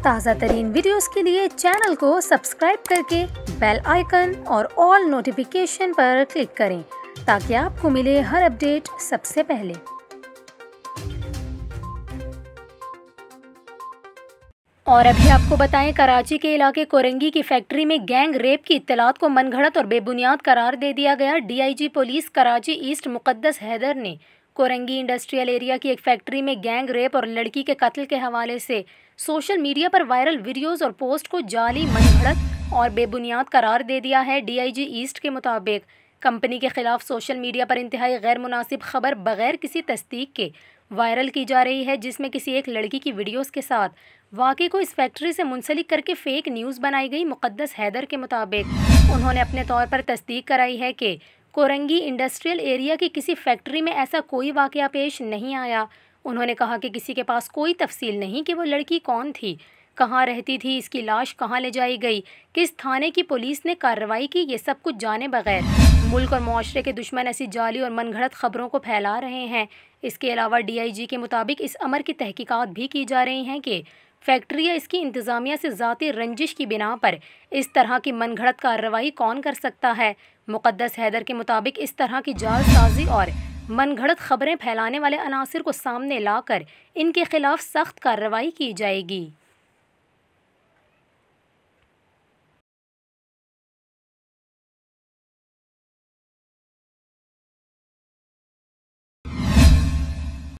ताज़ा तरीन वीडियोस के लिए चैनल को सब्सक्राइब करके बेल आइकन और ऑल नोटिफिकेशन पर क्लिक करें ताकि आपको मिले हर अपडेट सबसे पहले। और अभी आपको बताएं, कराची के इलाके कोरंगी की फैक्ट्री में गैंग रेप की इत्तलात को मनगढ़ंत और बेबुनियाद करार दे दिया गया। DIG police Karachi east Muqaddas Haider ने कोरंगी इंडस्ट्रियल एरिया की एक फैक्ट्री में गैंग रेप और लड़की के कत्ल के हवाले से सोशल मीडिया पर वायरल वीडियोस और पोस्ट को जाली, मनगढ़ंत और बेबुनियाद करार दे दिया है। डीआईजी ईस्ट के मुताबिक कंपनी के खिलाफ सोशल मीडिया पर इंतहाई गैर मुनासिब खबर बगैर किसी तस्दीक के वायरल की जा रही है, जिसमें किसी एक लड़की की वीडियोस के साथ वाक़े को इस फैक्ट्री से मुंसलिक करके फेक न्यूज़ बनाई गई। मुक़द्दस हैदर के मुताबिक उन्होंने अपने तौर पर तस्दीक कराई है कि कोरंगी इंडस्ट्रियल एरिया की किसी फैक्ट्री में ऐसा कोई वाक़या पेश नहीं आया। उन्होंने कहा कि किसी के पास कोई तफसील नहीं कि वो लड़की कौन थी, कहाँ रहती थी, इसकी लाश कहाँ ले जाई गई, किस थाने की पुलिस ने कार्रवाई की, ये सब कुछ जाने बगैर मुल्क और मुआशरे के दुश्मन ऐसी जाली और मनगढ़ंत खबरों को फैला रहे हैं। इसके अलावा डीआईजी के मुताबिक इस अमर की तहकीकात भी की जा रही हैं कि फैक्ट्री या इसकी इंतज़ामिया से ज़ाती रंजिश की बिना पर इस तरह की मनगढ़ंत कार्रवाई कौन कर सकता है। मुक़द्दस हैदर के मुताबिक इस तरह की जालसाजी और मनगढ़ंत खबरें फैलाने वाले अनासिर को सामने लाकर इनके खिलाफ सख्त कार्रवाई की जाएगी।